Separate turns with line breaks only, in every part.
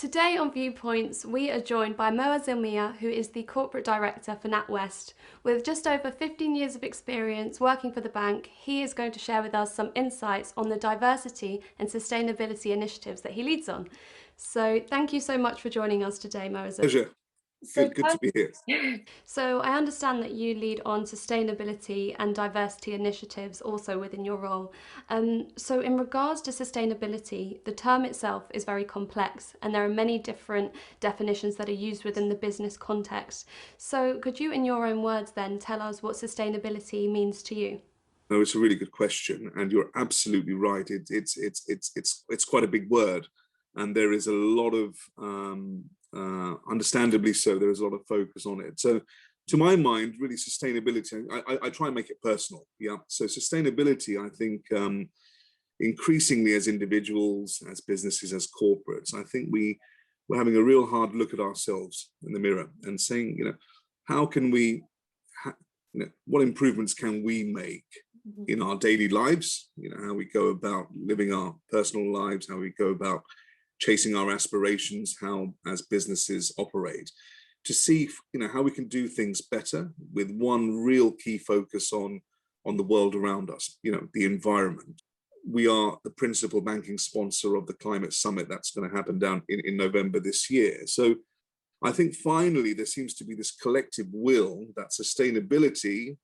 Today on ViewPoints, we are joined by Moazil, who is the Corporate Director for NatWest. With just over 15 years of experience working for the bank, he is going to share with us some insights on the diversity and sustainability initiatives that he leads on. So thank you so much for joining us today, Moazil.
Pleasure. Good to be here.
So I understand that you lead on sustainability and diversity initiatives also within your role. So in regards to sustainability, the term itself is very complex and there are many different definitions that are used within the business context. So could you, in your own words then, tell us what sustainability means to you?
No, it's a really good question, and you're absolutely right. It's quite a big word, and there is a lot of understandably so, there is a lot of focus on it. So to my mind, really sustainability, I try and make it personal. Yeah. So sustainability, I think increasingly as individuals, as businesses, as corporates, I think we're having a real hard look at ourselves in the mirror and saying, how can we, what improvements can we make in our daily lives? How we go about living our personal lives, how we go about chasing our aspirations, how as businesses operate, to see how we can do things better with one real key focus on the world around us, the environment. We are the principal banking sponsor of the climate summit that's going to happen down in November this year. So I think finally there seems to be this collective will that sustainability,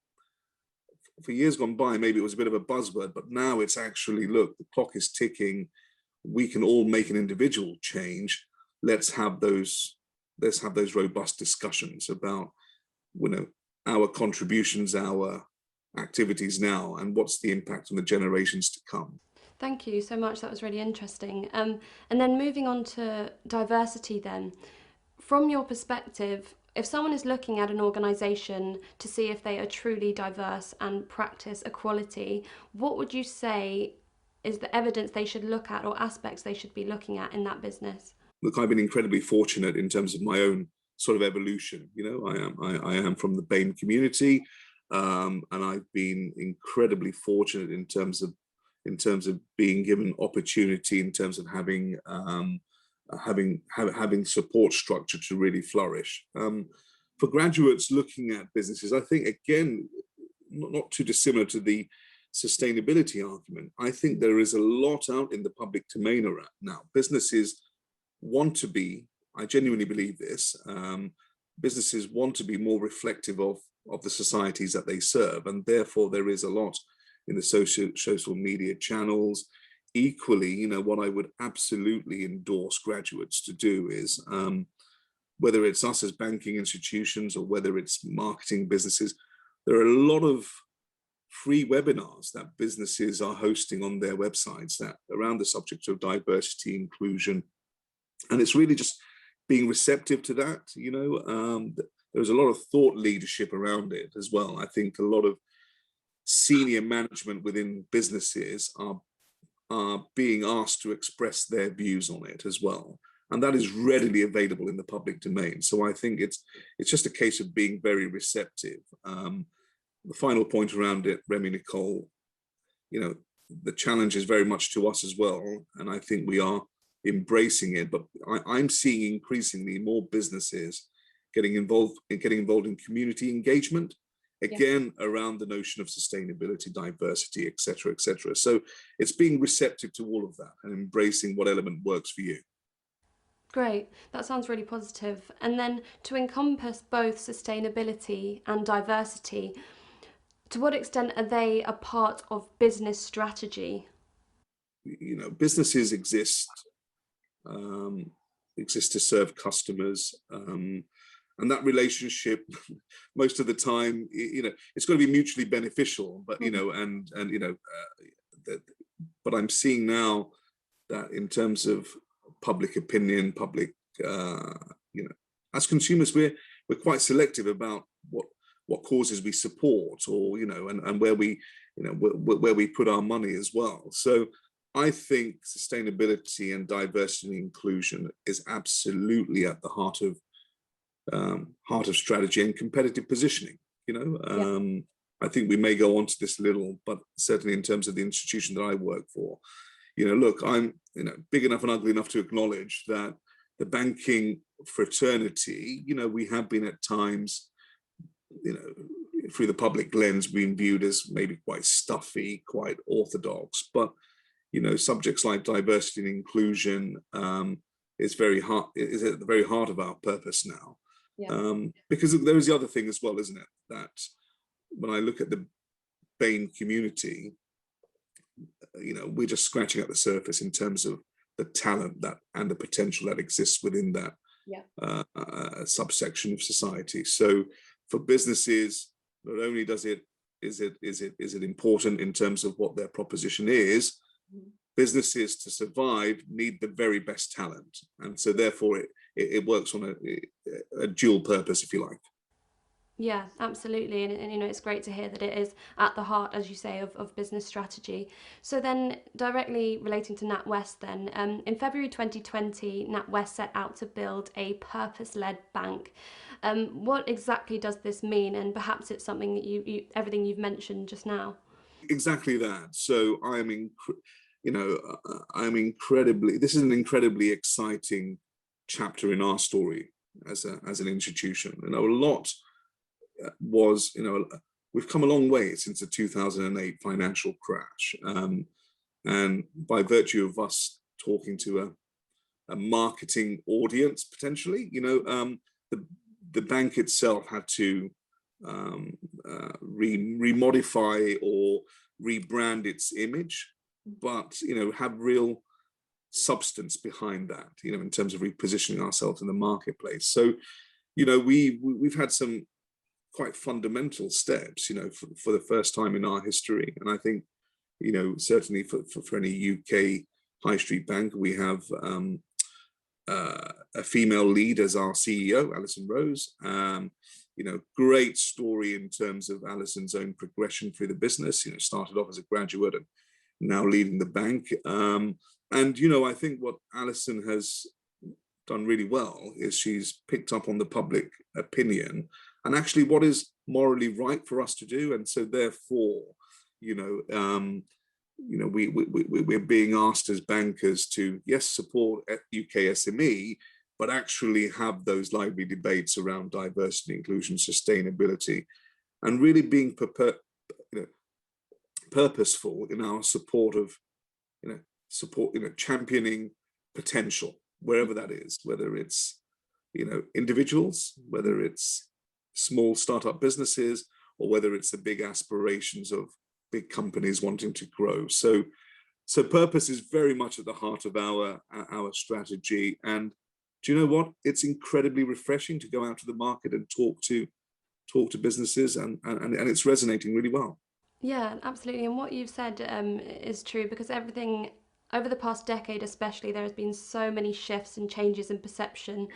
for years gone by, maybe it was a bit of a buzzword, but now it's actually, look, the clock is ticking. We can all make an individual change. Let's have those robust discussions about our contributions, our activities now, and what's the impact on the generations to come.
Thank you so much. That was really interesting. And then moving on to diversity then, from your perspective, if someone is looking at an organisation to see if they are truly diverse and practice equality, what would you say is the evidence they should look at or aspects they should be looking at in that business?
Look, I've been incredibly fortunate in terms of my own sort of evolution. I am from the BAME community, and I've been incredibly fortunate in terms of being given opportunity, in terms of having support structure to really flourish. For graduates looking at businesses, I think again, not too dissimilar to the sustainability argument, I think there is a lot out in the public domain around now. Businesses want to be, I genuinely believe this, businesses want to be more reflective of the societies that they serve, and therefore there is a lot in the social media channels. Equally, what I would absolutely endorse graduates to do is, whether it's us as banking institutions or whether it's marketing businesses, there are a lot of free webinars that businesses are hosting on their websites that around the subject of diversity, inclusion, and it's really just being receptive to that. There's a lot of thought leadership around it as well. I think a lot of senior management within businesses are being asked to express their views on it as well, and that is readily available in the public domain. So I think it's just a case of being very receptive. The final point around it, Remi-Nicole, the challenge is very much to us as well, and I think we are embracing it. But I'm seeing increasingly more businesses getting involved in community engagement, again, around the notion of sustainability, diversity, etc., etc. So it's being receptive to all of that and embracing what element works for you.
Great, that sounds really positive. And then to encompass both sustainability and diversity, to what extent are they a part of business strategy?
Businesses exist to serve customers, and that relationship, most of the time, it's got to be mutually beneficial. But but I'm seeing now that in terms of public opinion, as consumers, we're quite selective about what causes we support, or and where we put our money as well. So I think sustainability and diversity and inclusion is absolutely at the heart of strategy and competitive positioning. I think we may go on to this a little, but certainly in terms of the institution that I work for, look, I'm big enough and ugly enough to acknowledge that the banking fraternity, we have been at times, through the public lens, being viewed as maybe quite stuffy, quite orthodox. But, subjects like diversity and inclusion is at the very heart of our purpose now. Yeah. Because there is the other thing as well, isn't it? That when I look at the BAME community, we're just scratching at the surface in terms of the talent and the potential that exists within that subsection of society. So for businesses, not only is it important in terms of what their proposition is, businesses to survive need the very best talent, and so therefore it works on a dual purpose, if you like.
Yeah, absolutely. And it's great to hear that it is at the heart, as you say, of business strategy. So then directly relating to NatWest then, in February 2020, NatWest set out to build a purpose-led bank. What exactly does this mean? And perhaps it's something that everything you've mentioned just now.
Exactly that. So this is an incredibly exciting chapter in our story as an institution. A lot was, we've come a long way since the 2008 financial crash. And by virtue of us talking to a marketing audience, potentially, the bank itself had to remodify or rebrand its image, but, have real substance behind that, in terms of repositioning ourselves in the marketplace. So, we've had some quite fundamental steps, for the first time in our history. And I think, certainly for any UK high street bank, we have a female lead as our CEO, Alison Rose. Great story in terms of Alison's own progression through the business. Started off as a graduate and now leading the bank. And I think what Alison has done really well is she's picked up on the public opinion and actually what is morally right for us to do. And so therefore, we're being asked as bankers to, yes, support UK SME, but actually have those lively debates around diversity, inclusion, sustainability, and really being purposeful in our support of, championing potential, wherever that is, whether it's, individuals, whether it's small startup businesses, or whether it's the big aspirations of big companies wanting to grow. So purpose is very much at the heart of our strategy. And do you know what? It's incredibly refreshing to go out to the market and talk to businesses, and it's resonating really well.
Yeah, absolutely. And what you've said is true, because everything over the past decade especially, there has been so many shifts and changes in perception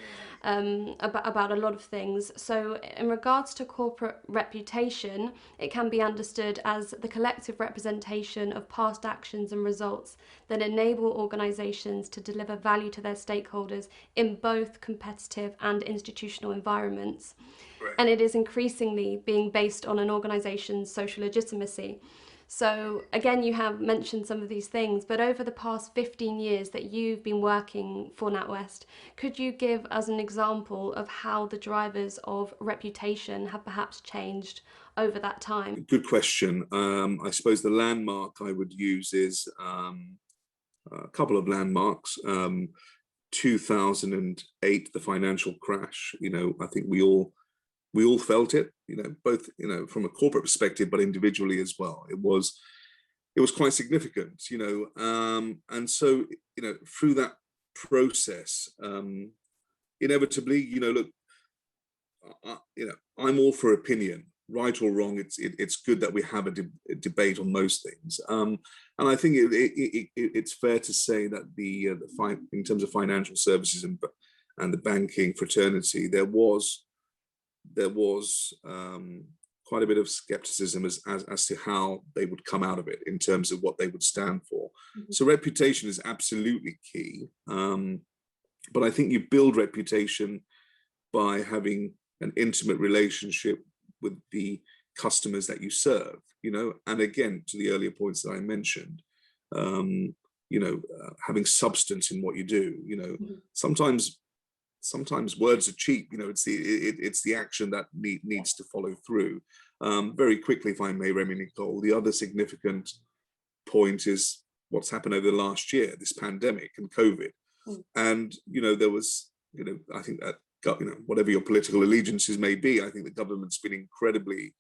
about a lot of things. So in regards to corporate reputation, it can be understood as the collective representation of past actions and results that enable organisations to deliver value to their stakeholders in both competitive and institutional environments. Right. And it is increasingly being based on an organisation's social legitimacy. So again, you have mentioned some of these things, but over the past 15 years that you've been working for NatWest, could you give us an example of how the drivers of reputation have perhaps changed over that time?
Good question. I suppose the landmark I would use is a couple of landmarks. 2008, the financial crash. I think we all felt it, both, from a corporate perspective, but individually as well. It was quite significant, and so, through that process, inevitably, look, I'm all for opinion, right or wrong. It's good that we have a debate on most things. And I think it's fair to say that in terms of financial services and the banking fraternity, there was quite a bit of skepticism as to how they would come out of it in terms of what they would stand for. Mm-hmm. So reputation is absolutely key. But I think you build reputation by having an intimate relationship with the customers that you serve, and again, to the earlier points that I mentioned, having substance in what you do. Mm-hmm. Sometimes sometimes words are cheap. It's the action that needs to follow through. Very quickly, if I may, Remi-Nicole, the other significant point is what's happened over the last year, this pandemic and COVID. And, there was, I think that, whatever your political allegiances may be, I think the government's been incredibly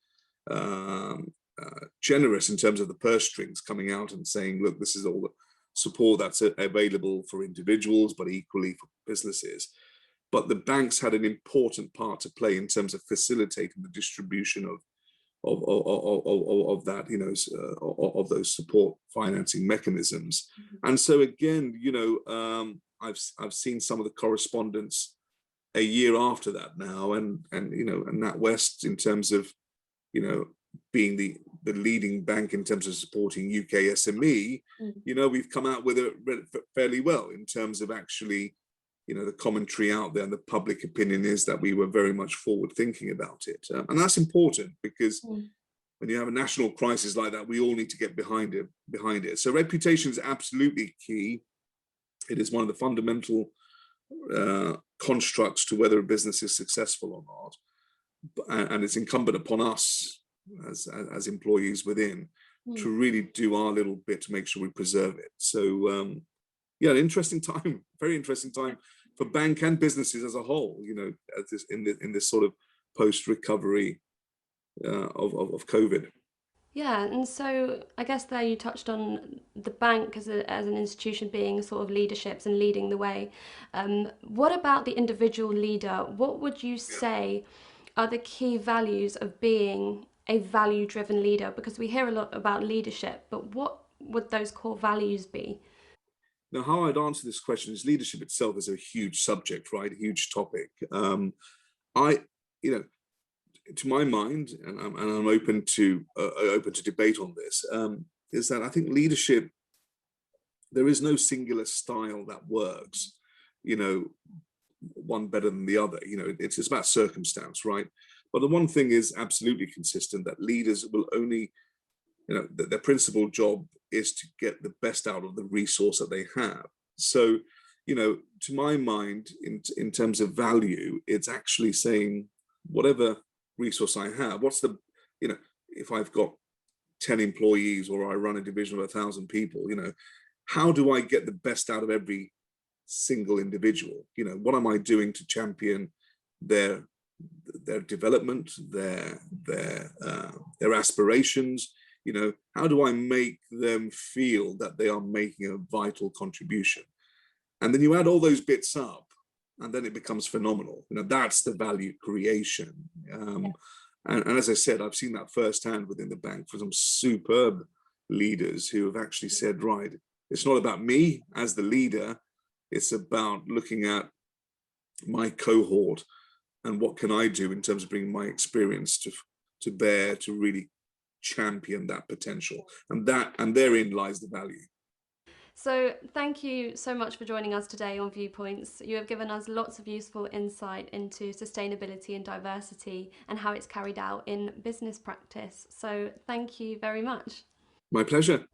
generous in terms of the purse strings, coming out and saying, look, this is all the support that's available for individuals, but equally for businesses. But the banks had an important part to play in terms of facilitating the distribution of that, of those support financing mechanisms. And so again, I've seen some of the correspondence a year after that now, and NatWest, in terms of being the leading bank in terms of supporting UK SME, we've come out with it fairly well in terms of actually, the commentary out there and the public opinion is that we were very much forward thinking about it. And that's important, because when you have a national crisis like that, we all need to get behind it. So reputation is absolutely key. It is one of the fundamental constructs to whether a business is successful or not. And it's incumbent upon us as employees within to really do our little bit to make sure we preserve it. So yeah, an interesting time, very interesting time for bank and businesses as a whole, in this sort of post-recovery of COVID.
Yeah, and so I guess there you touched on the bank as an institution being sort of leaderships and leading the way. What about the individual leader? What would you say are the key values of being a value-driven leader? Because we hear a lot about leadership, but what would those core values be?
Now, how I'd answer this question is leadership itself is a huge subject, right? A huge topic. To my mind, and I'm open to debate on this, is that I think leadership, there is no singular style that works, one better than the other. It's about circumstance, right? But the one thing is absolutely consistent, that leaders will only, their principal job is to get the best out of the resource that they have. So, to my mind, in terms of value, it's actually saying, whatever resource I have, what's the, if I've got 10 employees or I run a division of 1,000 people, how do I get the best out of every single individual? What am I doing to champion their development, their aspirations? How do I make them feel that they are making a vital contribution? And then you add all those bits up, and then it becomes phenomenal. That's the value creation. And as I said, I've seen that firsthand within the bank for some superb leaders who have actually said, right, it's not about me as the leader, it's about looking at my cohort and what can I do in terms of bringing my experience to bear to really champion that potential. And therein lies the value.
So thank you so much for joining us today on Viewpoints. You have given us lots of useful insight into sustainability and diversity and how it's carried out in business practice. So thank you very much.
My pleasure.